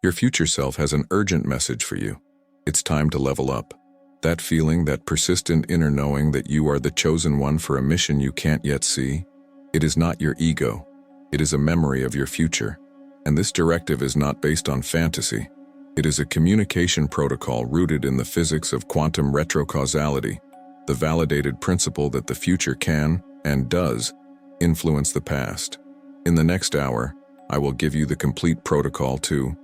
Your future self has an urgent message for you. It's time to level up. That feeling, that persistent inner knowing that you are the chosen one for a mission you can't yet see, it is not your ego. It is a memory of your future. And this directive is not based on fantasy. It is a communication protocol rooted in the physics of quantum retrocausality, the validated principle that the future can, and does, influence the past. In the next hour, I will give you the complete protocol to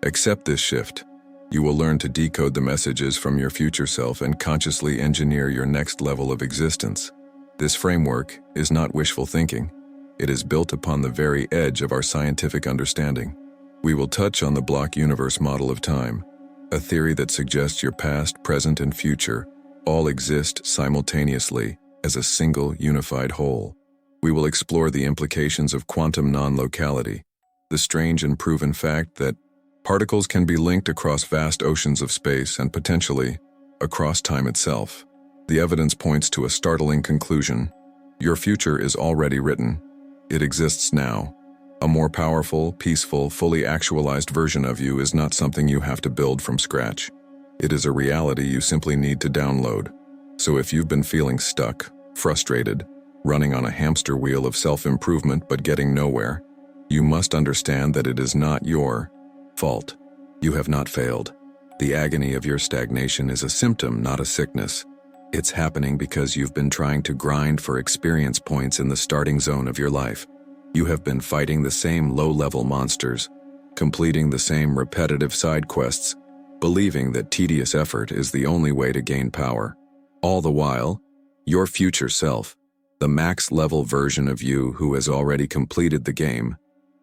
accept this shift. You will learn to decode the messages from your future self and consciously engineer your next level of existence. This framework is not wishful thinking. It is built upon the very edge of our scientific understanding. We will touch on the block universe model of time, a theory that suggests your past, present, and future all exist simultaneously as a single unified whole. We will explore the implications of quantum non-locality, the strange and proven fact that particles can be linked across vast oceans of space and potentially across time itself. The evidence points to a startling conclusion. Your future is already written. It exists now. A more powerful, peaceful, fully actualized version of you is not something you have to build from scratch. It is a reality you simply need to download. So if you've been feeling stuck, frustrated, running on a hamster wheel of self-improvement but getting nowhere, you must understand that it is not your fault. You have not failed. The agony of your stagnation is a symptom, not a sickness. It's happening because you've been trying to grind for experience points in the starting zone of your life. You have been fighting the same low-level monsters, completing the same repetitive side quests, believing that tedious effort is the only way to gain power. All the while, your future self, the max-level version of you who has already completed the game,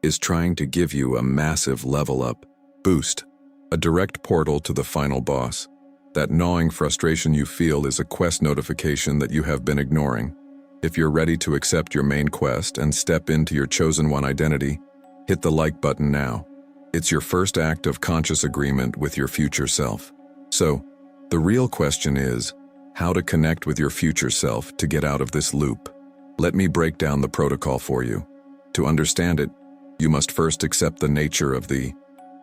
is trying to give you a massive level-up boost, a direct portal to the final boss. That gnawing frustration you feel is a quest notification that you have been ignoring. If you're ready to accept your main quest and step into your chosen one identity, hit the like button now. It's your first act of conscious agreement with your future self. So, the real question is, how to connect with your future self to get out of this loop. Let me break down the protocol for you. To understand it, you must first accept the nature of the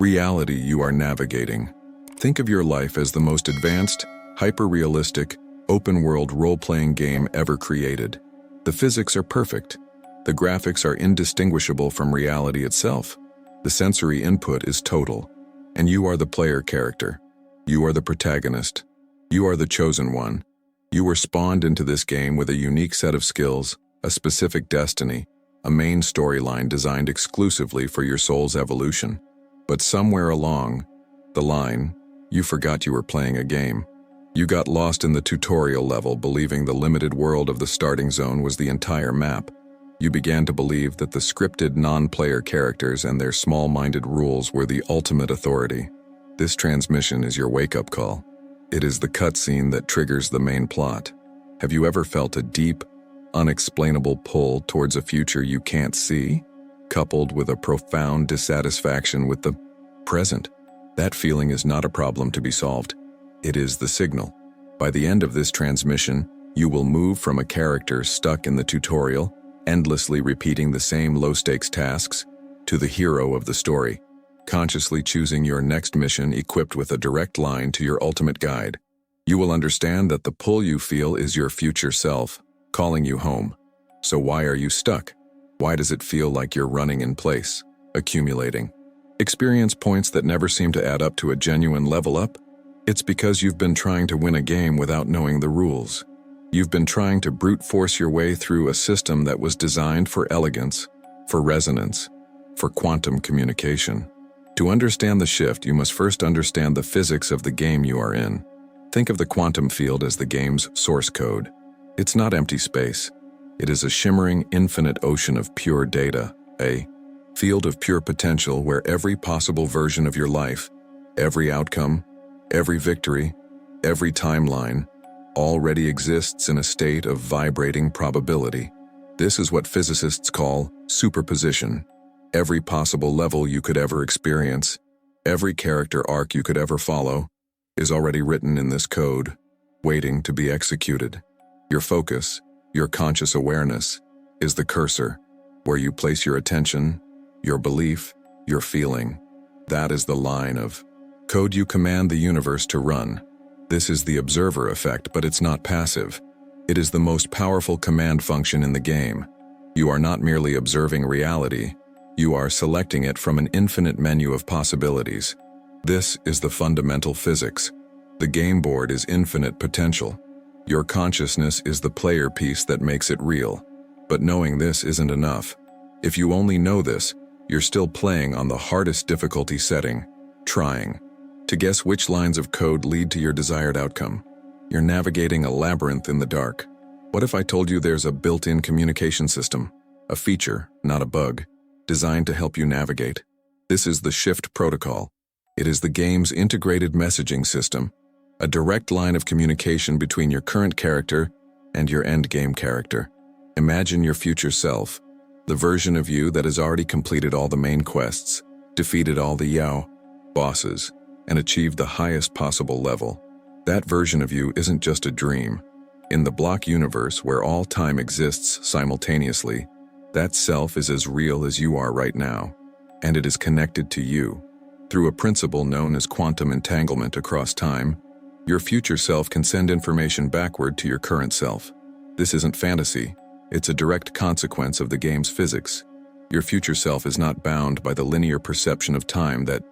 reality you are navigating. Think of your life as the most advanced, hyper-realistic, open-world role-playing game ever created. The physics are perfect. The graphics are indistinguishable from reality itself. The sensory input is total. And you are the player character. You are the protagonist. You are the chosen one. You were spawned into this game with a unique set of skills, a specific destiny, a main storyline designed exclusively for your soul's evolution. But somewhere along the line, you forgot you were playing a game. You got lost in the tutorial level, believing the limited world of the starting zone was the entire map. You began to believe that the scripted non-player characters and their small-minded rules were the ultimate authority. This transmission is your wake-up call. It is the cutscene that triggers the main plot. Have you ever felt a deep, unexplainable pull towards a future you can't see, coupled with a profound dissatisfaction with the present? That feeling is not a problem to be solved. It is the signal. By the end of this transmission, you will move from a character stuck in the tutorial, endlessly repeating the same low-stakes tasks, to the hero of the story, consciously choosing your next mission equipped with a direct line to your ultimate guide. You will understand that the pull you feel is your future self, calling you home. So why are you stuck? Why does it feel like you're running in place, accumulating experience points that never seem to add up to a genuine level up? It's because you've been trying to win a game without knowing the rules. You've been trying to brute force your way through a system that was designed for elegance, for resonance, for quantum communication. To understand the shift, you must first understand the physics of the game you are in. Think of the quantum field as the game's source code. It's not empty space. It is a shimmering, infinite ocean of pure data, a field of pure potential where every possible version of your life, every outcome, every victory, every timeline, already exists in a state of vibrating probability. This is what physicists call superposition. Every possible level you could ever experience, every character arc you could ever follow, is already written in this code, waiting to be executed. Your focus, your conscious awareness, is the cursor, where you place your attention, your belief, your feeling. That is the line of code you command the universe to run. This is the observer effect, but it's not passive. It is the most powerful command function in the game. You are not merely observing reality, you are selecting it from an infinite menu of possibilities. This is the fundamental physics. The game board is infinite potential. Your consciousness is the player piece that makes it real. But knowing this isn't enough. If you only know this, you're still playing on the hardest difficulty setting, trying to guess which lines of code lead to your desired outcome. You're navigating a labyrinth in the dark. What if I told you there's a built-in communication system, a feature, not a bug, designed to help you navigate? This is the Shift protocol. It is the game's integrated messaging system, a direct line of communication between your current character and your endgame character. Imagine your future self, the version of you that has already completed all the main quests, defeated all the Yao bosses, and achieved the highest possible level. That version of you isn't just a dream. In the block universe where all time exists simultaneously, that self is as real as you are right now, and it is connected to you. Through a principle known as quantum entanglement across time, your future self can send information backward to your current self. This isn't fantasy, it's a direct consequence of the game's physics. Your future self is not bound by the linear perception of time that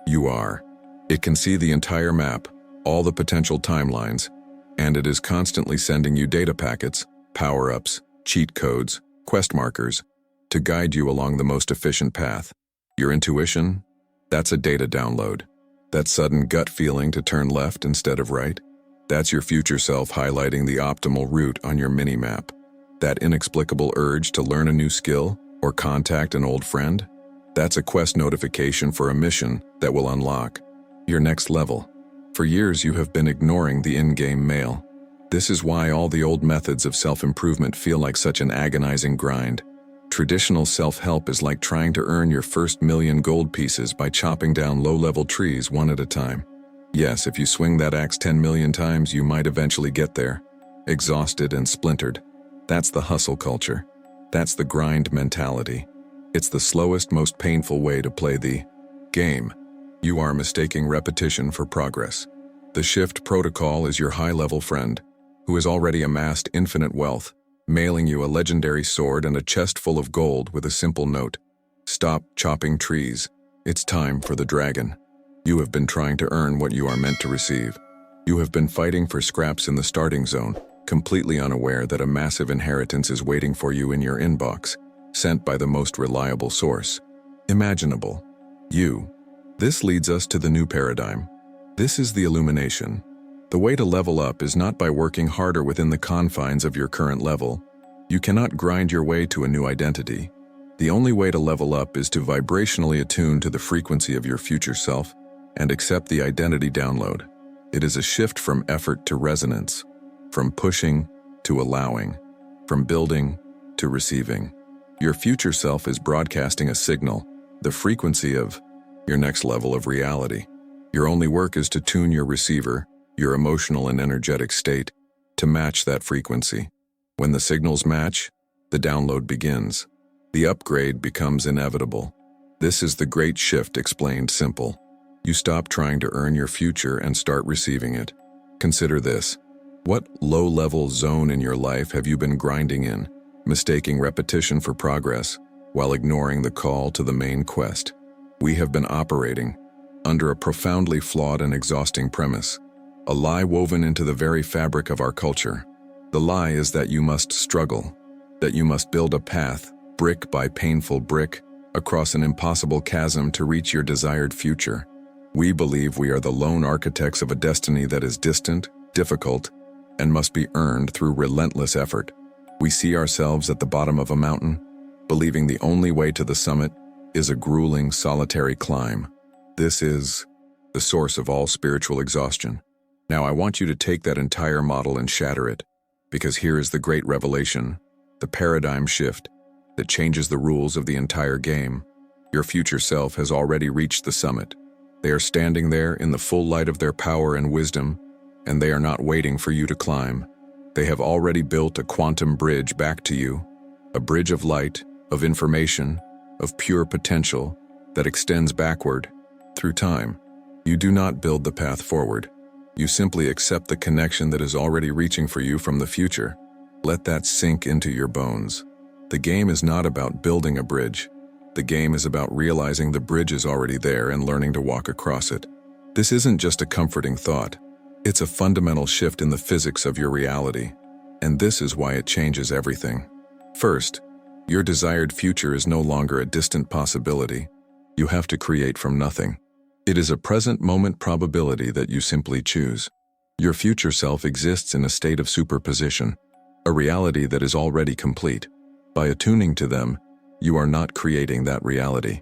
you are. It can see the entire map, all the potential timelines, and it is constantly sending you data packets, power-ups, cheat codes, quest markers, to guide you along the most efficient path. Your intuition? That's a data download. That sudden gut feeling to turn left instead of right? That's your future self highlighting the optimal route on your mini-map. That inexplicable urge to learn a new skill or contact an old friend? That's a quest notification for a mission that will unlock your next level. For years you have been ignoring the in-game mail. This is why all the old methods of self-improvement feel like such an agonizing grind. Traditional self-help is like trying to earn your first 1,000,000 gold pieces by chopping down low-level trees one at a time. Yes, if you swing that axe 10 million times, you might eventually get there, exhausted and splintered. That's the hustle culture. That's the grind mentality. It's the slowest, most painful way to play the game. You are mistaking repetition for progress. The Shift protocol is your high-level friend, who has already amassed infinite wealth, mailing you a legendary sword and a chest full of gold with a simple note: "Stop chopping trees. It's time for the dragon." You have been trying to earn what you are meant to receive. You have been fighting for scraps in the starting zone, completely unaware that a massive inheritance is waiting for you in your inbox, sent by the most reliable source imaginable: you. This leads us to the new paradigm. This is the illumination. The way to level up is not by working harder within the confines of your current level. You cannot grind your way to a new identity. The only way to level up is to vibrationally attune to the frequency of your future self and accept the identity download. It is a shift from effort to resonance, from pushing to allowing, from building to receiving. Your future self is broadcasting a signal, the frequency of your next level of reality. Your only work is to tune your receiver, your emotional and energetic state, to match that frequency. When the signals match, the download begins. The upgrade becomes inevitable. This is the great shift explained simple. You stop trying to earn your future and start receiving it. Consider this. What low-level zone in your life have you been grinding in, mistaking repetition for progress, while ignoring the call to the main quest? We have been operating under a profoundly flawed and exhausting premise, a lie woven into the very fabric of our culture. The lie is that you must struggle, that you must build a path, brick by painful brick, across an impossible chasm to reach your desired future. We believe we are the lone architects of a destiny that is distant, difficult, and must be earned through relentless effort. We see ourselves at the bottom of a mountain, believing the only way to the summit is a grueling, solitary climb. This is the source of all spiritual exhaustion. Now I want you to take that entire model and shatter it, because here is the great revelation, the paradigm shift that changes the rules of the entire game. Your future self has already reached the summit. They are standing there in the full light of their power and wisdom, and they are not waiting for you to climb. They have already built a quantum bridge back to you, a bridge of light, of information, of pure potential that extends backward. through time. You do not build the path forward. You simply accept the connection that is already reaching for you from the future. Let that sink into your bones. The game is not about building a bridge. The game is about realizing the bridge is already there and learning to walk across it. This isn't just a comforting thought. It's a fundamental shift in the physics of your reality. And this is why it changes everything. First, your desired future is no longer a distant possibility. You have to create from nothing. It is a present moment probability that you simply choose. Your future self exists in a state of superposition, a reality that is already complete. By attuning to them, you are not creating that reality.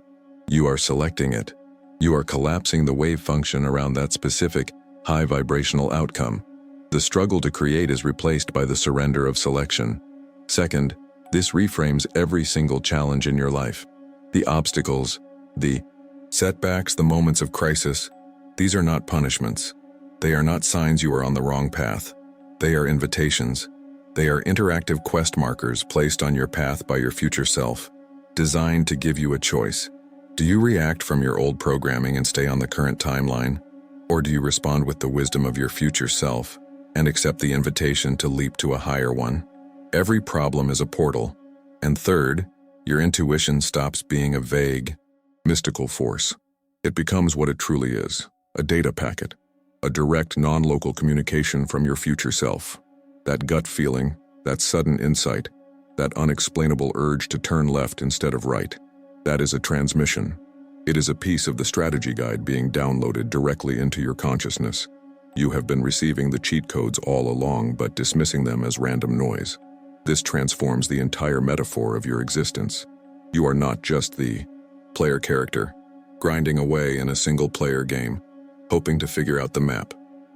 You are selecting it. You are collapsing the wave function around that specific, high vibrational outcome. The struggle to create is replaced by the surrender of selection. Second, this reframes every single challenge in your life. The obstacles, the setbacks, the moments of crisis, these are not punishments. They are not signs you are on the wrong path. They are invitations. They are interactive quest markers placed on your path by your future self, designed to give you a choice. Do you react from your old programming and stay on the current timeline? Or do you respond with the wisdom of your future self and accept the invitation to leap to a higher one? Every problem is a portal. And third, your intuition stops being a vague, mystical force. It becomes what it truly is, a data packet, a direct non-local communication from your future self. That gut feeling, that sudden insight, that unexplainable urge to turn left instead of right. That is a transmission. It is a piece of the strategy guide being downloaded directly into your consciousness. You have been receiving the cheat codes all along, but dismissing them as random noise. This transforms the entire metaphor of your existence. You are not just the player character, grinding away in a single-player game, hoping to figure out the map.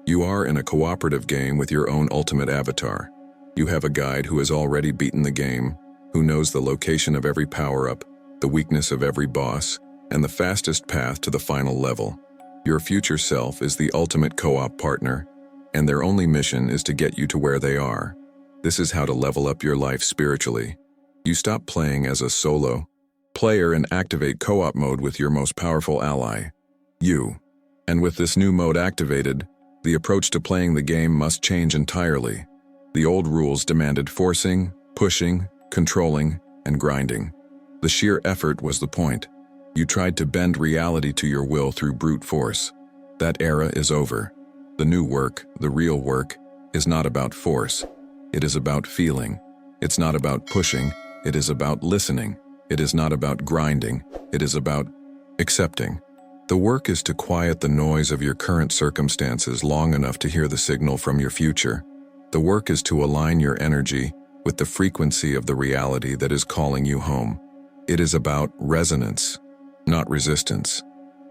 You are in a cooperative game with your own ultimate avatar. You have a guide who has already beaten the game, who knows the location of every power-up, the weakness of every boss, and the fastest path to the final level. Your future self is the ultimate co-op partner, and their only mission is to get you to where they are. This is how to level up your life spiritually. You stop playing as a solo player and activate co-op mode with your most powerful ally, you. And with this new mode activated, the approach to playing the game must change entirely. The old rules demanded forcing, pushing, controlling, and grinding. The sheer effort was the point. You tried to bend reality to your will through brute force. That era is over. The new work, the real work, is not about force. It is about feeling. It's not about pushing. It is about listening. It is not about grinding. It is about accepting. The work is to quiet the noise of your current circumstances long enough to hear the signal from your future. The work is to align your energy with the frequency of the reality that is calling you home. It is about resonance, not resistance.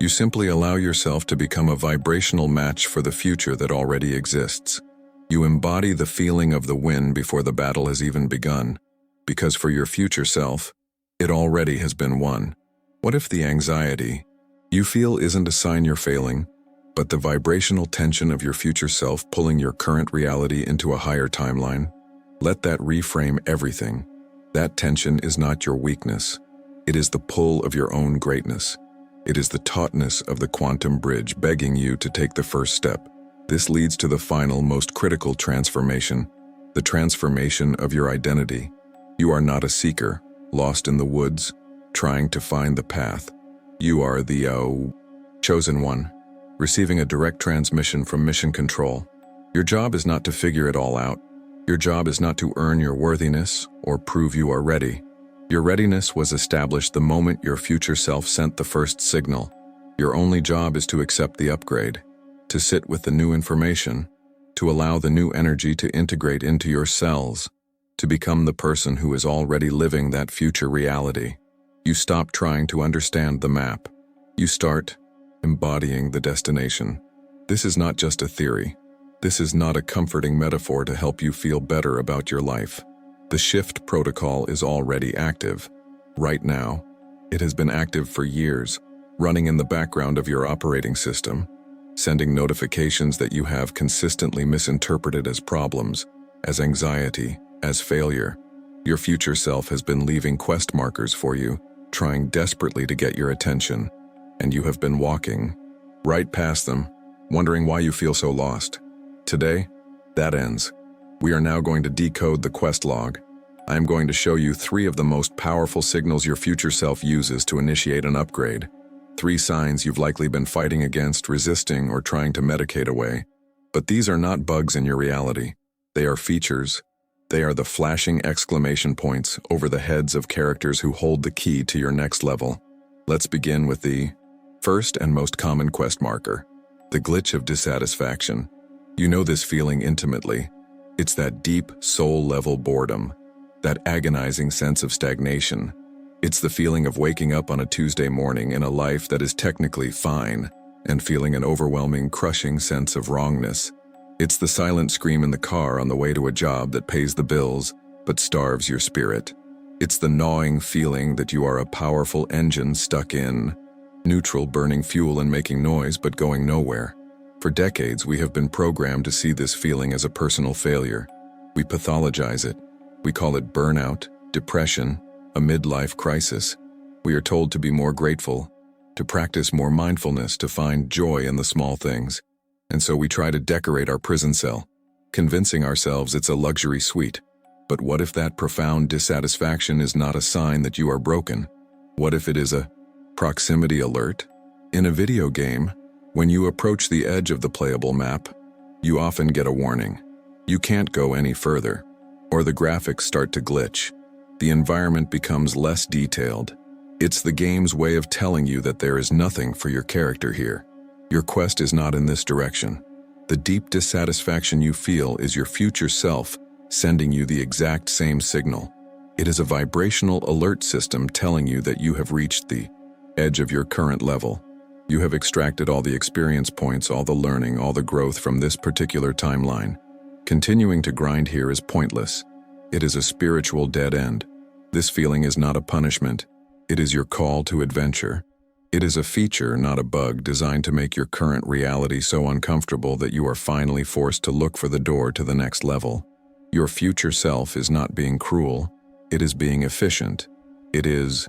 You simply allow yourself to become a vibrational match for the future that already exists. You embody the feeling of the win before the battle has even begun, because for your future self, it already has been won. What if the anxiety you feel isn't a sign you're failing, but the vibrational tension of your future self pulling your current reality into a higher timeline? Let that reframe everything. That tension is not your weakness. It is the pull of your own greatness. It is the tautness of the quantum bridge begging you to take the first step. This leads to the final, most critical transformation, the transformation of your identity. You are not a seeker, lost in the woods, trying to find the path. You are the chosen one, receiving a direct transmission from mission control. Your job is not to figure it all out. Your job is not to earn your worthiness or prove you are ready. Your readiness was established the moment your future self sent the first signal. Your only job is to accept the upgrade, to sit with the new information, to allow the new energy to integrate into your cells, to become the person who is already living that future reality. You stop trying to understand the map. You start embodying the destination. This is not just a theory. This is not a comforting metaphor to help you feel better about your life. The shift protocol is already active. Right now, it has been active for years, running in the background of your operating system, sending notifications that you have consistently misinterpreted as problems, as anxiety, as failure. Your future self has been leaving quest markers for you, trying desperately to get your attention, and you have been walking right past them, wondering why you feel so lost. Today, that ends. We are now going to decode the quest log. I am going to show you 3 of the most powerful signals your future self uses to initiate an upgrade. 3 signs you've likely been fighting against, resisting, or trying to medicate away. But these are not bugs in your reality. They are features. They are the flashing exclamation points over the heads of characters who hold the key to your next level. Let's begin with the first and most common quest marker, the glitch of dissatisfaction. You know this feeling intimately. It's that deep, soul-level boredom, that agonizing sense of stagnation. It's the feeling of waking up on a Tuesday morning in a life that is technically fine and feeling an overwhelming, crushing sense of wrongness. It's the silent scream in the car on the way to a job that pays the bills but starves your spirit. It's the gnawing feeling that you are a powerful engine stuck in neutral, burning fuel and making noise but going nowhere. For decades, we have been programmed to see this feeling as a personal failure. We pathologize it. We call it burnout, depression, a midlife crisis. We are told to be more grateful, to practice more mindfulness, to find joy in the small things. And so we try to decorate our prison cell, convincing ourselves it's a luxury suite. But what if that profound dissatisfaction is not a sign that you are broken? What if it is a proximity alert? In a video game, when you approach the edge of the playable map, you often get a warning. You can't go any further, or the graphics start to glitch. The environment becomes less detailed. It's the game's way of telling you that there is nothing for your character here. Your quest is not in this direction. The deep dissatisfaction you feel is your future self sending you the exact same signal. It is a vibrational alert system telling you that you have reached the edge of your current level. You have extracted all the experience points, all the learning, all the growth from this particular timeline. Continuing to grind here is pointless. It is a spiritual dead end. This feeling is not a punishment. It is your call to adventure. It is a feature, not a bug, designed to make your current reality so uncomfortable that you are finally forced to look for the door to the next level. Your future self is not being cruel. It is being efficient. It is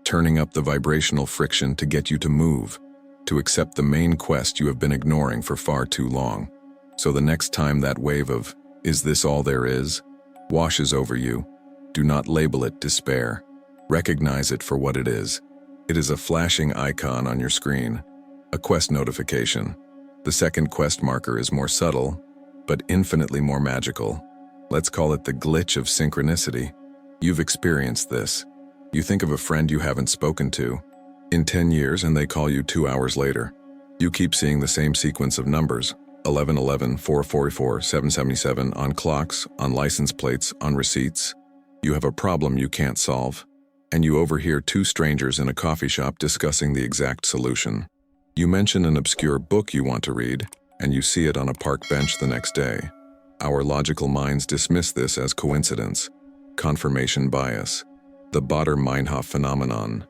turning up the vibrational friction to get you to move, to accept the main quest you have been ignoring for far too long. So the next time that wave of, "Is this all there is?" washes over you, do not label it despair. Recognize it for what it is. It is a flashing icon on your screen, a quest notification. The second quest marker is more subtle, but infinitely more magical. Let's call it the glitch of synchronicity. You've experienced this. You think of a friend you haven't spoken to in 10 years and they call you 2 hours later. You keep seeing the same sequence of numbers, 1111, 444, 777 on clocks, on license plates, on receipts. You have a problem you can't solve, and you overhear 2 strangers in a coffee shop discussing the exact solution. You mention an obscure book you want to read, and you see it on a park bench the next day. Our logical minds dismiss this as coincidence, confirmation bias, the Baader-Meinhof phenomenon.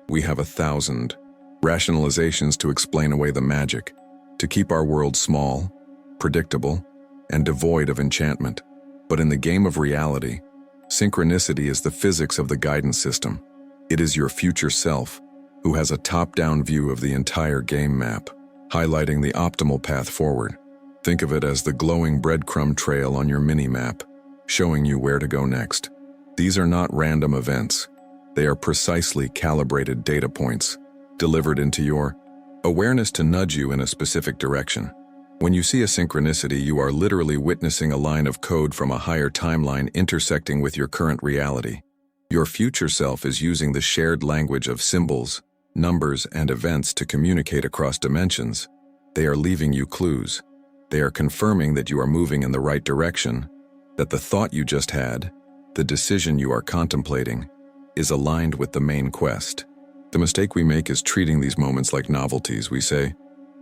We have 1,000 rationalizations to explain away the magic, to keep our world small, predictable, and devoid of enchantment. But in the game of reality, synchronicity is the physics of the guidance system. It is your future self who has a top-down view of the entire game map, highlighting the optimal path forward. Think of it as the glowing breadcrumb trail on your mini-map, showing you where to go next. These are not random events. They are precisely calibrated data points, delivered into your awareness to nudge you in a specific direction. When you see a synchronicity, you are literally witnessing a line of code from a higher timeline intersecting with your current reality. Your future self is using the shared language of symbols, numbers, and events to communicate across dimensions. They are leaving you clues. They are confirming that you are moving in the right direction, that the thought you just had, the decision you are contemplating, is aligned with the main quest. The mistake we make is treating these moments like novelties. We say,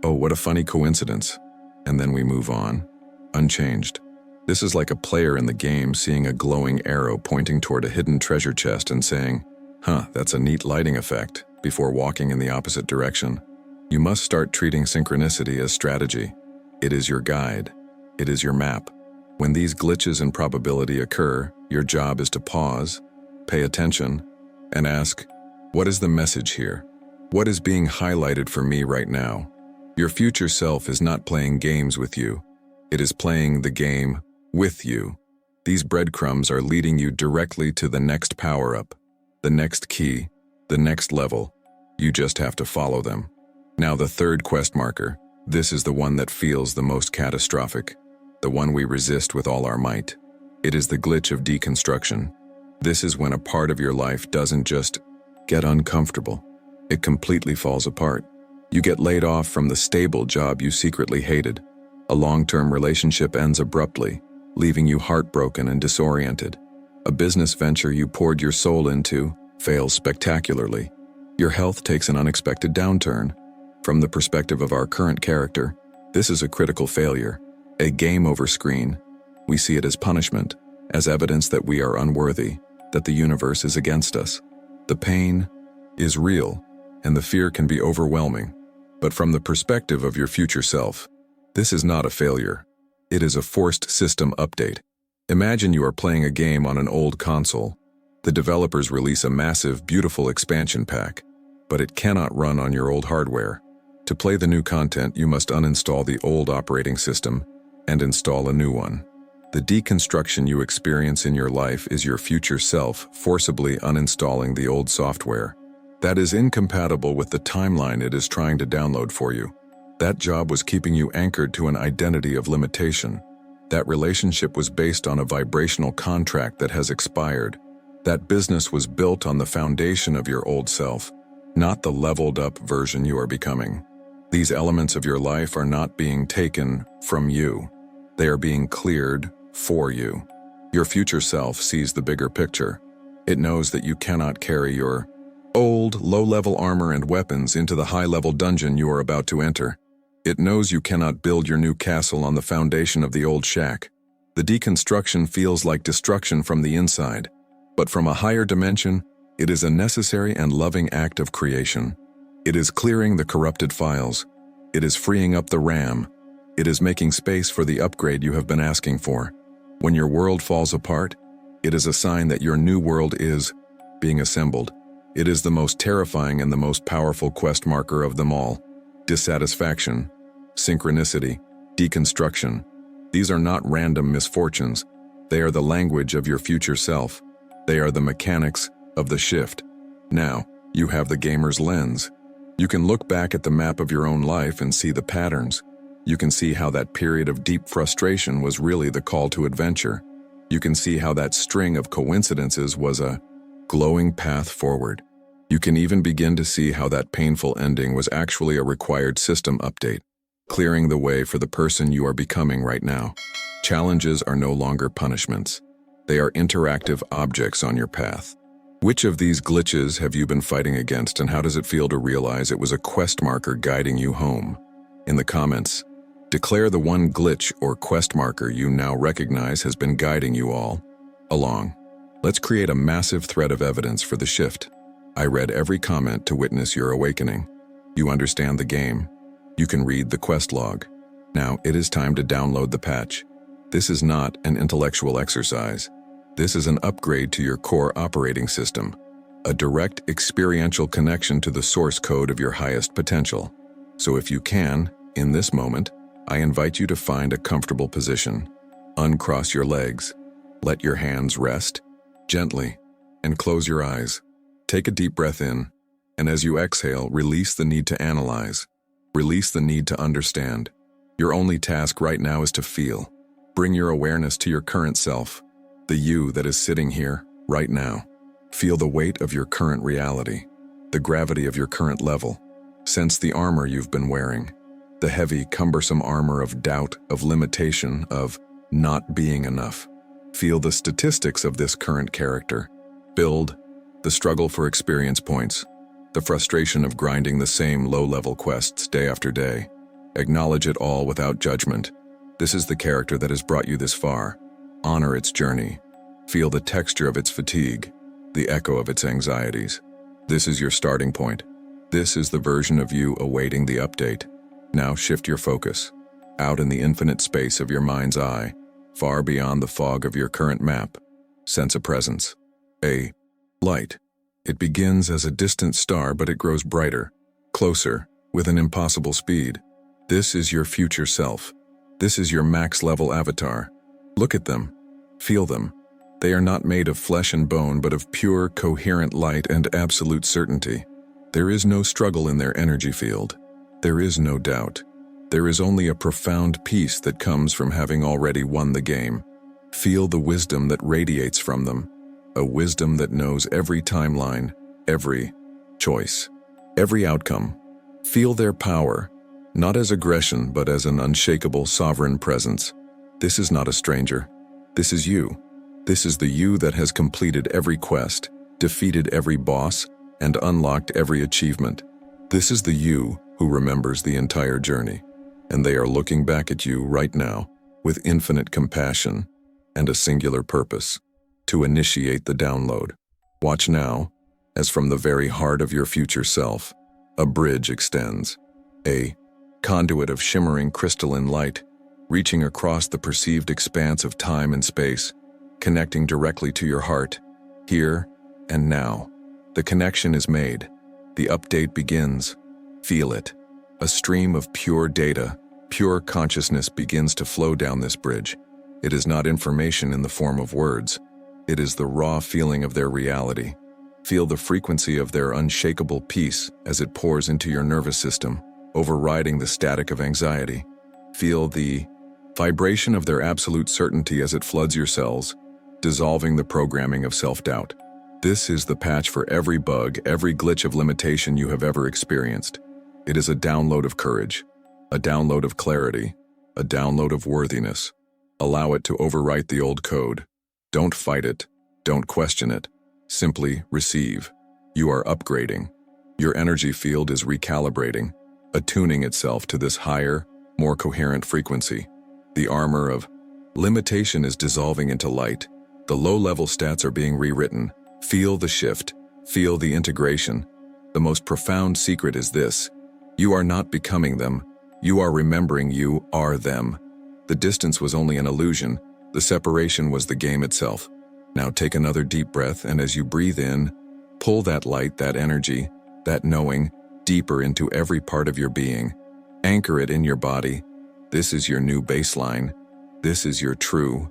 "Oh, what a funny coincidence," and then we move on, unchanged. This is like a player in the game seeing a glowing arrow pointing toward a hidden treasure chest and saying, "Huh, that's a neat lighting effect," before walking in the opposite direction. You must start treating synchronicity as strategy. It is your guide. It is your map. When these glitches in probability occur, your job is to pause, pay attention, and ask, what is the message here? What is being highlighted for me right now? Your future self is not playing games with you. It is playing the game with you. These breadcrumbs are leading you directly to the next power-up, the next key, the next level. You just have to follow them. Now the third quest marker. This is the one that feels the most catastrophic, the one we resist with all our might. It is the glitch of deconstruction. This is when a part of your life doesn't just get uncomfortable. It completely falls apart. You get laid off from the stable job you secretly hated. A long-term relationship ends abruptly, leaving you heartbroken and disoriented. A business venture you poured your soul into fails spectacularly. Your health takes an unexpected downturn. From the perspective of our current character, this is a critical failure, a game over screen. We see it as punishment, as evidence that we are unworthy, that the universe is against us. The pain is real, and the fear can be overwhelming. But from the perspective of your future self, this is not a failure. It is a forced system update. Imagine you are playing a game on an old console. The developers release a massive, beautiful expansion pack, but it cannot run on your old hardware. To play the new content, you must uninstall the old operating system and install a new one. The deconstruction you experience in your life is your future self forcibly uninstalling the old software. That is incompatible with the timeline it is trying to download for you. That job was keeping you anchored to an identity of limitation. That relationship was based on a vibrational contract that has expired. That business was built on the foundation of your old self, not the leveled-up version you are becoming. These elements of your life are not being taken from you. They are being cleared for you. Your future self sees the bigger picture. It knows that you cannot carry your old, low-level armor and weapons into the high-level dungeon you are about to enter. It knows you cannot build your new castle on the foundation of the old shack. The deconstruction feels like destruction from the inside, but from a higher dimension, it is a necessary and loving act of creation. It is clearing the corrupted files. It is freeing up the RAM. It is making space for the upgrade you have been asking for. When your world falls apart, it is a sign that your new world is being assembled. It is the most terrifying and the most powerful quest marker of them all. Dissatisfaction, synchronicity, deconstruction. These are not random misfortunes. They are the language of your future self. They are the mechanics of the shift. Now, you have the gamer's lens. You can look back at the map of your own life and see the patterns. You can see how that period of deep frustration was really the call to adventure. You can see how that string of coincidences was a glowing path forward. You can even begin to see how that painful ending was actually a required system update, clearing the way for the person you are becoming right now. Challenges are no longer punishments. They are interactive objects on your path. Which of these glitches have you been fighting against, and how does it feel to realize it was a quest marker guiding you home? In the comments, declare the one glitch or quest marker you now recognize has been guiding you all along. Let's create a massive thread of evidence for the shift. I read every comment to witness your awakening. You understand the game. You can read the quest log. Now it is time to download the patch. This is not an intellectual exercise. This is an upgrade to your core operating system, a direct experiential connection to the source code of your highest potential. So if you can, in this moment, I invite you to find a comfortable position. Uncross your legs, let your hands rest gently, and close your eyes. Take a deep breath in, and as you exhale, release the need to analyze. Release the need to understand. Your only task right now is to feel. Bring your awareness to your current self, the you that is sitting here, right now. Feel the weight of your current reality, the gravity of your current level. Sense the armor you've been wearing, the heavy, cumbersome armor of doubt, of limitation, of not being enough. Feel the statistics of this current character. Build the struggle for experience points, the frustration of grinding the same low-level quests day after day. Acknowledge it all without judgment. This is the character that has brought you this far. Honor its journey. Feel the texture of its fatigue, the echo of its anxieties. This is your starting point. This is the version of you awaiting the update. Now shift your focus, out in the infinite space of your mind's eye, far beyond the fog of your current map. Sense a presence, a light. It begins as a distant star, but it grows brighter, closer, with an impossible speed. This is your future self. This is your max-level avatar. Look at them. Feel them. They are not made of flesh and bone, but of pure, coherent light and absolute certainty. There is no struggle in their energy field. There is no doubt. There is only a profound peace that comes from having already won the game. Feel the wisdom that radiates from them, a wisdom that knows every timeline, every choice, every outcome. Feel their power, not as aggression, but as an unshakable sovereign presence. This is not a stranger. This is you. This is the you that has completed every quest, defeated every boss, and unlocked every achievement. This is the you who remembers the entire journey, and they are looking back at you right now with infinite compassion and a singular purpose: to initiate the download. Watch now, as from the very heart of your future self, a bridge extends, a conduit of shimmering crystalline light, reaching across the perceived expanse of time and space, connecting directly to your heart, here and now. The connection is made. The update begins. Feel it. A stream of pure data, pure consciousness begins to flow down this bridge. It is not information in the form of words. It is the raw feeling of their reality. Feel the frequency of their unshakable peace as it pours into your nervous system, overriding the static of anxiety. Feel the vibration of their absolute certainty as it floods your cells, dissolving the programming of self-doubt. This is the patch for every bug, every glitch of limitation you have ever experienced. It is a download of courage, a download of clarity, a download of worthiness. Allow it to overwrite the old code. Don't fight it. Don't question it. Simply receive. You are upgrading. Your energy field is recalibrating, attuning itself to this higher, more coherent frequency. The armor of limitation is dissolving into light. The low-level stats are being rewritten. Feel the shift. Feel the integration. The most profound secret is this: you are not becoming them. You are remembering you are them. The distance was only an illusion. The separation was the game itself. Now take another deep breath, and as you breathe in, pull that light, that energy, that knowing, deeper into every part of your being. Anchor it in your body. This is your new baseline. This is your true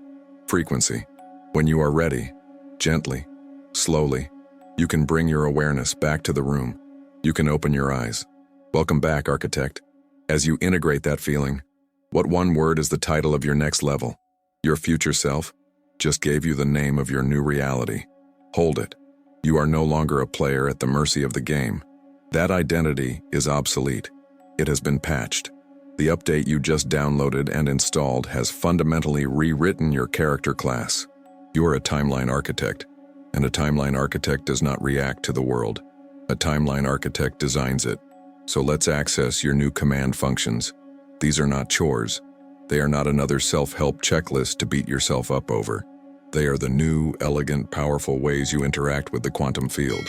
frequency. When you are ready, gently, slowly, you can bring your awareness back to the room. You can open your eyes. Welcome back, architect. As you integrate that feeling, what one word is the title of your next level? Your future self just gave you the name of your new reality. Hold it. You are no longer a player at the mercy of the game. That identity is obsolete. It has been patched. The update you just downloaded and installed has fundamentally rewritten your character class. You are a timeline architect, and a timeline architect does not react to the world. A timeline architect designs it. So let's access your new command functions. These are not chores. They are not another self-help checklist to beat yourself up over. They are the new, elegant, powerful ways you interact with the quantum field.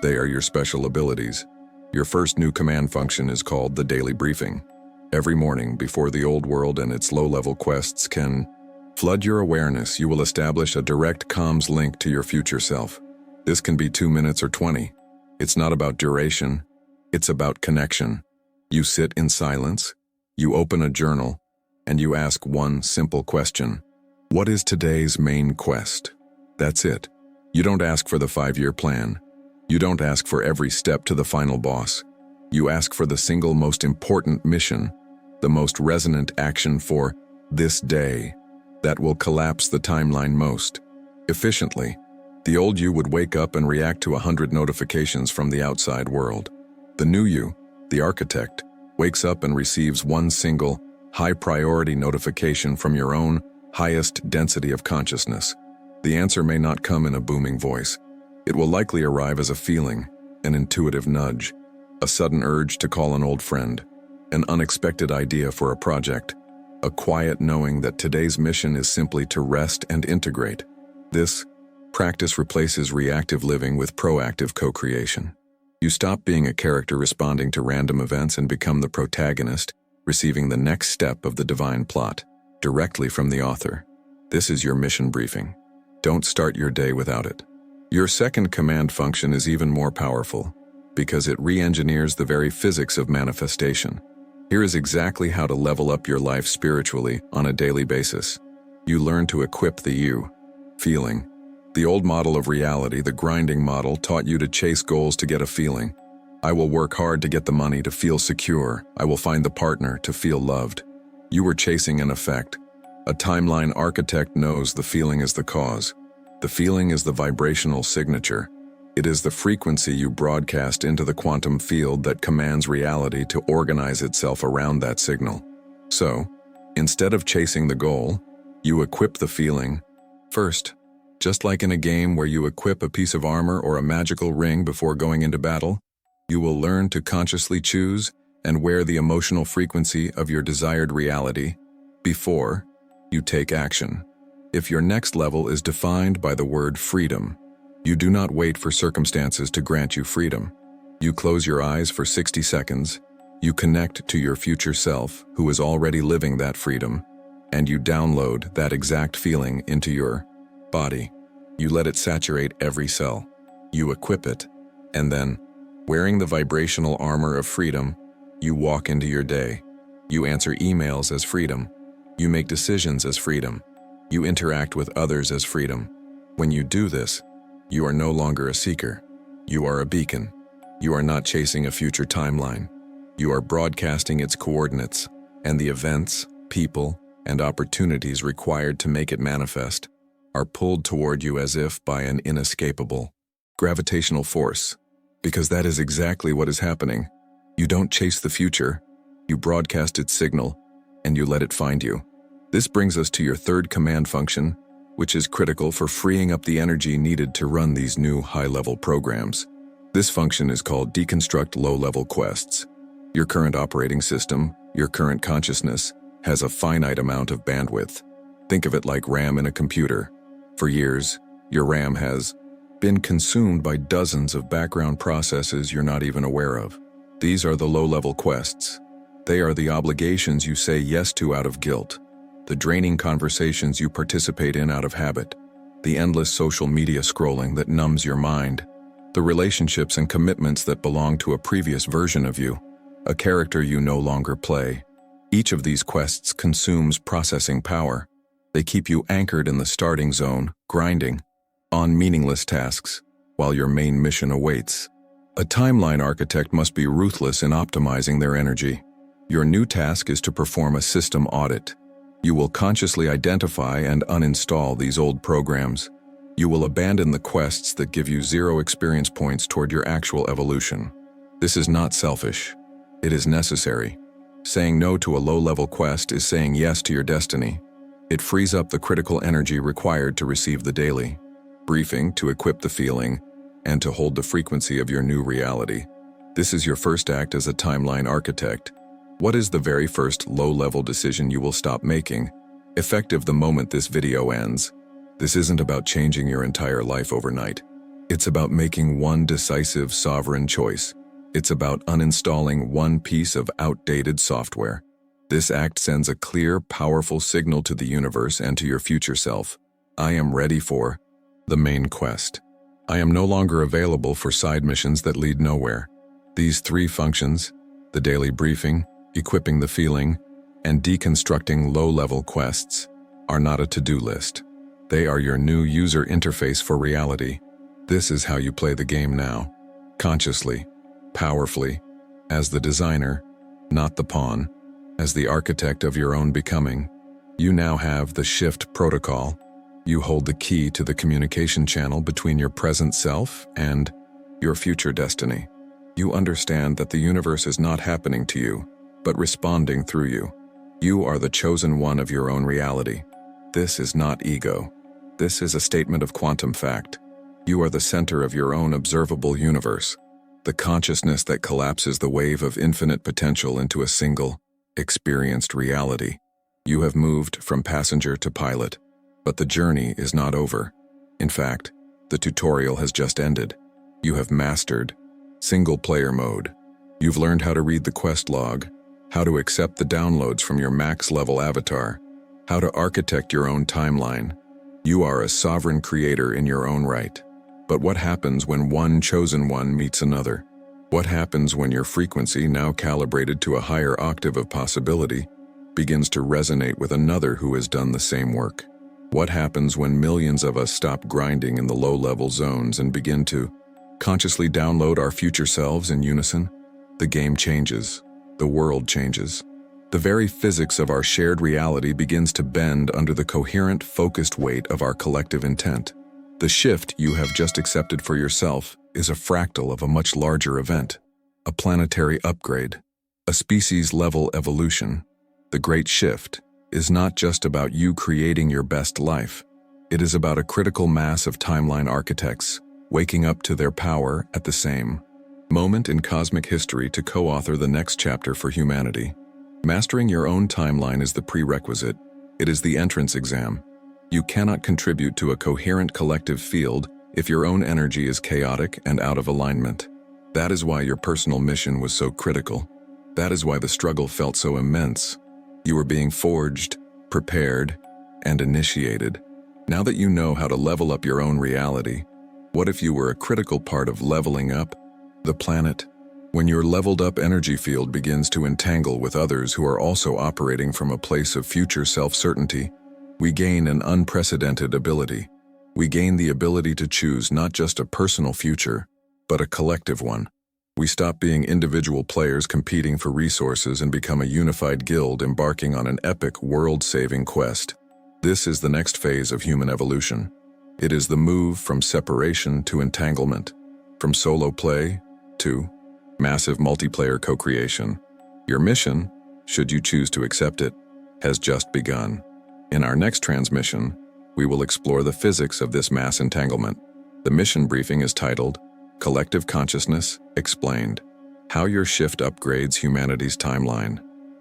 They are your special abilities. Your first new command function is called the Daily Briefing. Every morning, before the old world and its low-level quests can flood your awareness, you will establish a direct comms link to your future self. This can be 2 minutes or 20. It's not about duration. It's about connection. You sit in silence, you open a journal, and you ask one simple question. What is today's main quest? That's it. You don't ask for the 5-year plan. You don't ask for every step to the final boss. You ask for the single most important mission, the most resonant action for this day that will collapse the timeline most efficiently. The old you would wake up and react to 100 notifications from the outside world. The new you, the architect, wakes up and receives one single, high-priority notification from your own highest density of consciousness. The answer may not come in a booming voice. It will likely arrive as a feeling, an intuitive nudge, a sudden urge to call an old friend, an unexpected idea for a project, a quiet knowing that today's mission is simply to rest and integrate. This practice replaces reactive living with proactive co-creation. You stop being a character responding to random events and become the protagonist, receiving the next step of the divine plot, directly from the author. This is your mission briefing. Don't start your day without it. Your second command function is even more powerful, because it re-engineers the very physics of manifestation. Here is exactly how to level up your life spiritually on a daily basis. You learn to equip the you feeling. The old model of reality, the grinding model, taught you to chase goals to get a feeling. I will work hard to get the money to feel secure. I will find the partner to feel loved. You were chasing an effect. A timeline architect knows the feeling is the cause. The feeling is the vibrational signature. It is the frequency you broadcast into the quantum field that commands reality to organize itself around that signal. So, instead of chasing the goal, you equip the feeling first. Just like in a game where you equip a piece of armor or a magical ring before going into battle, you will learn to consciously choose and wear the emotional frequency of your desired reality before you take action. If your next level is defined by the word freedom, you do not wait for circumstances to grant you freedom. You close your eyes for 60 seconds, you connect to your future self who is already living that freedom, and you download that exact feeling into your body. You let it saturate every cell. You equip it, and then, wearing the vibrational armor of freedom, you walk into your day. You answer emails as freedom. You make decisions as freedom. You interact with others as freedom. When you do this, you are no longer a seeker. You are a beacon. You are not chasing a future timeline. You are broadcasting its coordinates, and the events, people, and opportunities required to make it manifest are pulled toward you as if by an inescapable gravitational force. Because that is exactly what is happening. You don't chase the future, you broadcast its signal, and you let it find you. This brings us to your third command function, which is critical for freeing up the energy needed to run these new high-level programs. This function is called deconstruct low-level quests. Your current operating system, your current consciousness, has a finite amount of bandwidth. Think of it like RAM in a computer. For years, your RAM has been consumed by dozens of background processes you're not even aware of. These are the low-level quests. They are the obligations you say yes to out of guilt, the draining conversations you participate in out of habit, the endless social media scrolling that numbs your mind, the relationships and commitments that belong to a previous version of you, a character you no longer play. Each of these quests consumes processing power. They keep you anchored in the starting zone, grinding on meaningless tasks, while your main mission awaits. A timeline architect must be ruthless in optimizing their energy. Your new task is to perform a system audit. You will consciously identify and uninstall these old programs. You will abandon the quests that give you 0 experience points toward your actual evolution. This is not selfish. It is necessary. Saying no to a low-level quest is saying yes to your destiny. It frees up the critical energy required to receive the daily briefing, to equip the feeling, and to hold the frequency of your new reality. This is your first act as a timeline architect. What is the very first low-level decision you will stop making, effective the moment this video ends? This isn't about changing your entire life overnight. It's about making one decisive, sovereign choice. It's about uninstalling one piece of outdated software. This act sends a clear, powerful signal to the universe and to your future self. I am ready for the main quest. I am no longer available for side missions that lead nowhere. These 3 functions, the daily briefing, equipping the feeling, and deconstructing low-level quests, are not a to-do list. They are your new user interface for reality. This is how you play the game now. Consciously, powerfully, as the designer, not the pawn, as the architect of your own becoming. You now have the shift protocol. You hold the key to the communication channel between your present self and your future destiny. You understand that the universe is not happening to you, but responding through you. You are the chosen one of your own reality. This is not ego. This is a statement of quantum fact. You are the center of your own observable universe, the consciousness that collapses the wave of infinite potential into a single, experienced reality. You have moved from passenger to pilot. But the journey is not over. In fact, the tutorial has just ended. You have mastered single-player mode. You've learned how to read the quest log, how to accept the downloads from your max-level avatar, how to architect your own timeline. You are a sovereign creator in your own right. But what happens when one chosen one meets another? What happens when your frequency, now calibrated to a higher octave of possibility, begins to resonate with another who has done the same work? What happens when millions of us stop grinding in the low-level zones and begin to consciously download our future selves in unison? The game changes. The world changes. The very physics of our shared reality begins to bend under the coherent, focused weight of our collective intent. The shift you have just accepted for yourself is a fractal of a much larger event, a planetary upgrade, a species-level evolution. The Great Shift is not just about you creating your best life. It is about a critical mass of timeline architects waking up to their power at the same moment in cosmic history to co-author the next chapter for humanity. Mastering your own timeline is the prerequisite. It is the entrance exam. You cannot contribute to a coherent collective field if your own energy is chaotic and out of alignment. That is why your personal mission was so critical. That is why the struggle felt so immense. You were being forged, prepared, and initiated. Now that you know how to level up your own reality, what if you were a critical part of leveling up the planet? When your leveled up energy field begins to entangle with others who are also operating from a place of future self-certainty, we gain an unprecedented ability. We gain the ability to choose not just a personal future, but a collective one. We stop being individual players competing for resources and become a unified guild embarking on an epic world-saving quest. This is the next phase of human evolution. It is the move from separation to entanglement, from solo play to massive multiplayer co-creation. Your mission, should you choose to accept it, has just begun. In our next transmission, we will explore the physics of this mass entanglement. The mission briefing is titled, Collective Consciousness Explained: How Your Shift Upgrades Humanity's Timeline.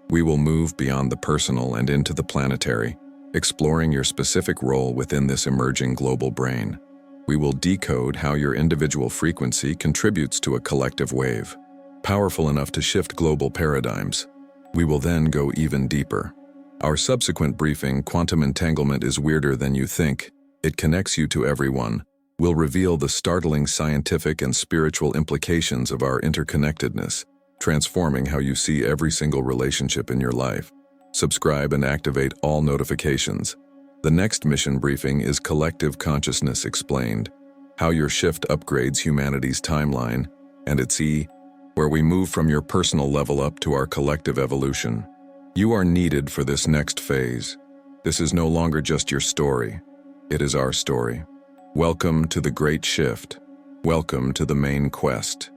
We will move beyond the personal and into the planetary, exploring your specific role within this emerging global brain. We will decode how your individual frequency contributes to a collective wave, powerful enough to shift global paradigms. We will then go even deeper. Our subsequent briefing, Quantum Entanglement is Weirder Than You Think, It Connects You to Everyone, will reveal the startling scientific and spiritual implications of our interconnectedness, transforming how you see every single relationship in your life. Subscribe and activate all notifications. The next mission briefing is Collective Consciousness Explained: How Your Shift Upgrades Humanity's Timeline, and it's where we move from your personal level up to our collective evolution. You are needed for this next phase. This is no longer just your story. It is our story. Welcome to the Great Shift. Welcome to the main quest.